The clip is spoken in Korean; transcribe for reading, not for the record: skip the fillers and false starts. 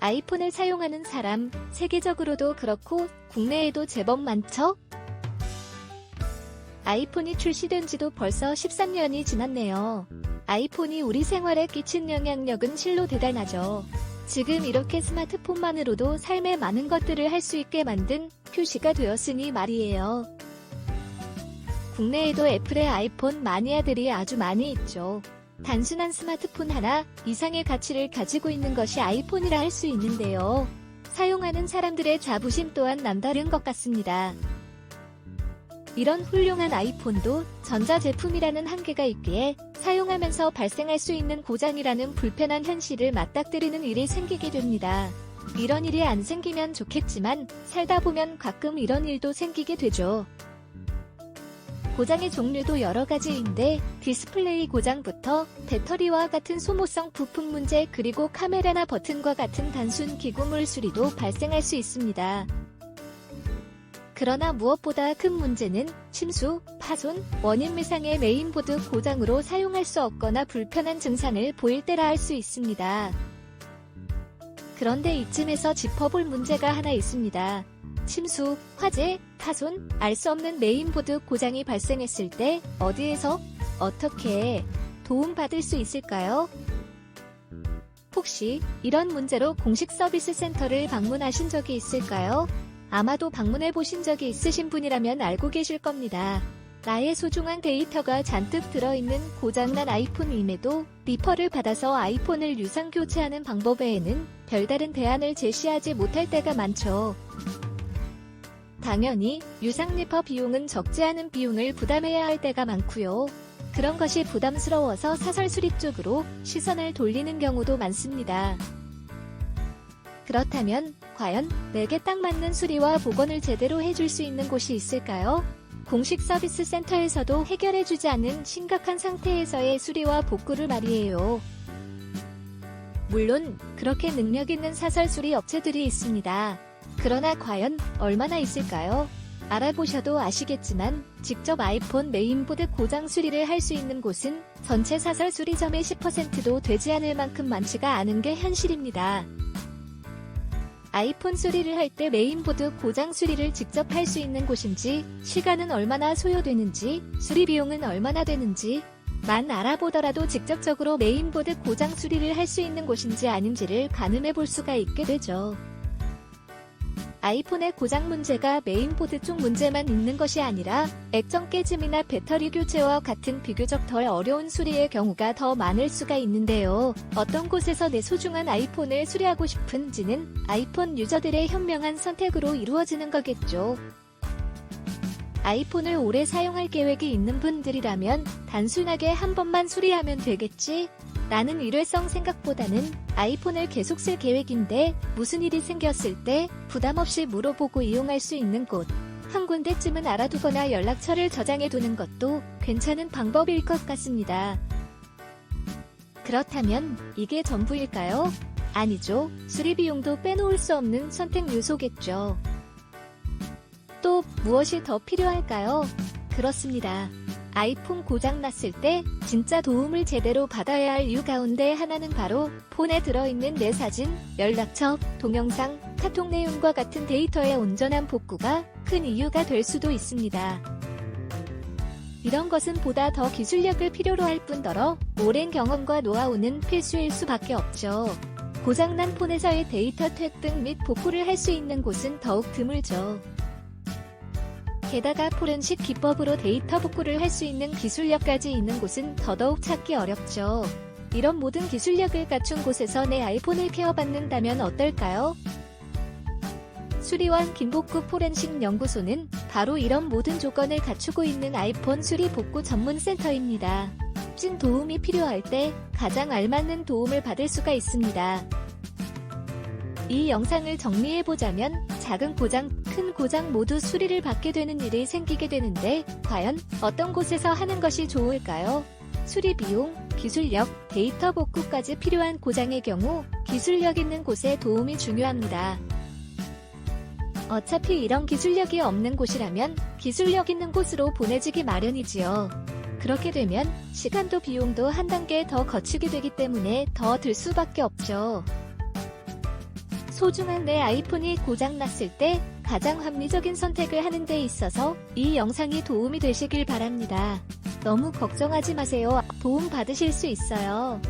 아이폰을 사용하는 사람, 세계적으로도 그렇고 국내에도 제법 많죠? 아이폰이 출시된 지도 벌써 13년이 지났네요. 아이폰이 우리 생활에 끼친 영향력은 실로 대단하죠. 지금 이렇게 스마트폰만으로도 삶의 많은 것들을 할 수 있게 만든 표시가 되었으니 말이에요. 국내에도 애플의 아이폰 마니아들이 아주 많이 있죠. 단순한 스마트폰 하나 이상의 가치를 가지고 있는 것이 아이폰이라 할 수 있는데요. 사용하는 사람들의 자부심 또한 남다른 것 같습니다. 이런 훌륭한 아이폰도 전자제품이라는 한계가 있기에 사용하면서 발생할 수 있는 고장이라는 불편한 현실을 맞닥뜨리는 일이 생기게 됩니다. 이런 일이 안 생기면 좋겠지만 살다 보면 가끔 이런 일도 생기게 되죠. 고장의 종류도 여러 가지인데 디스플레이 고장부터 배터리와 같은 소모성 부품 문제 그리고 카메라나 버튼과 같은 단순 기구물 수리도 발생할 수 있습니다. 그러나 무엇보다 큰 문제는 침수, 파손, 원인 미상의 메인보드 고장으로 사용할 수 없거나 불편한 증상을 보일 때라 할 수 있습니다. 그런데 이쯤에서 짚어볼 문제가 하나 있습니다. 침수, 화재, 파손, 알 수 없는 메인보드 고장이 발생했을 때 어디에서, 어떻게 도움받을 수 있을까요? 혹시 이런 문제로 공식 서비스 센터를 방문하신 적이 있을까요? 아마도 방문해 보신 적이 있으신 분이라면 알고 계실 겁니다. 나의 소중한 데이터가 잔뜩 들어있는 고장난 아이폰임에도 리퍼를 받아서 아이폰을 유상 교체하는 방법 외에는 별다른 대안을 제시하지 못할 때가 많죠. 당연히 유상 리퍼 비용은 적지 않은 비용을 부담해야 할 때가 많고요. 그런 것이 부담스러워서 사설 수리 쪽으로 시선을 돌리는 경우도 많습니다. 그렇다면 과연 내게 딱 맞는 수리와 복원을 제대로 해줄 수 있는 곳이 있을까요? 공식 서비스 센터에서도 해결해주지 않는 심각한 상태에서의 수리와 복구를 말이에요. 물론 그렇게 능력 있는 사설 수리 업체들이 있습니다. 그러나 과연 얼마나 있을까요? 알아보셔도 아시겠지만 직접 아이폰 메인보드 고장 수리를 할 수 있는 곳은 전체 사설 수리점의 10%도 되지 않을 만큼 많지가 않은 게 현실입니다. 아이폰 수리를 할 때 메인보드 고장 수리를 직접 할 수 있는 곳인지, 시간은 얼마나 소요되는지, 수리 비용은 얼마나 되는지만 알아보더라도 직접적으로 메인보드 고장 수리를 할 수 있는 곳인지 아닌지를 가늠해 볼 수가 있게 되죠. 아이폰의 고장 문제가 메인보드 쪽 문제만 있는 것이 아니라 액정 깨짐이나 배터리 교체와 같은 비교적 덜 어려운 수리의 경우가 더 많을 수가 있는데요. 어떤 곳에서 내 소중한 아이폰을 수리하고 싶은지는 아이폰 유저들의 현명한 선택으로 이루어지는 거겠죠. 아이폰을 오래 사용할 계획이 있는 분들이라면 단순하게 한 번만 수리하면 되겠지? 라는 일회성 생각보다는 아이폰을 계속 쓸 계획인데 무슨 일이 생겼을 때 부담 없이 물어보고 이용할 수 있는 곳 한 군데쯤은 알아두거나 연락처를 저장해 두는 것도 괜찮은 방법일 것 같습니다. 그렇다면 이게 전부일까요? 아니죠. 수리 비용도 빼놓을 수 없는 선택 요소겠죠. 또 무엇이 더 필요할까요? 그렇습니다. 아이폰 고장 났을 때 진짜 도움을 제대로 받아야 할 이유 가운데 하나는 바로 폰에 들어있는 내 사진, 연락처, 동영상, 카톡 내용과 같은 데이터의 온전한 복구가 큰 이유가 될 수도 있습니다. 이런 것은 보다 더 기술력을 필요로 할 뿐더러 오랜 경험과 노하우는 필수일 수밖에 없죠. 고장난 폰에서의 데이터 획득 및 복구를 할 수 있는 곳은 더욱 드물죠. 게다가 포렌식 기법으로 데이터 복구를 할 수 있는 기술력까지 있는 곳은 더더욱 찾기 어렵죠. 이런 모든 기술력을 갖춘 곳에서 내 아이폰을 케어받는다면 어떨까요? 수리원 김복구 포렌식 연구소는 바로 이런 모든 조건을 갖추고 있는 아이폰 수리 복구 전문 센터입니다. 찐 도움이 필요할 때 가장 알맞는 도움을 받을 수가 있습니다. 이 영상을 정리해보자면 작은 고장, 큰 고장 모두 수리를 받게 되는 일이 생기게 되는데 과연 어떤 곳에서 하는 것이 좋을까요? 수리 비용, 기술력, 데이터 복구까지 필요한 고장의 경우 기술력 있는 곳의 도움이 중요합니다. 어차피 이런 기술력이 없는 곳이라면 기술력 있는 곳으로 보내지기 마련이지요. 그렇게 되면 시간도 비용도 한 단계 더 거치게 되기 때문에 더 들 수밖에 없죠. 소중한 내 아이폰이 고장났을 때 가장 합리적인 선택을 하는 데 있어서 이 영상이 도움이 되시길 바랍니다. 너무 걱정하지 마세요. 도움 받으실 수 있어요.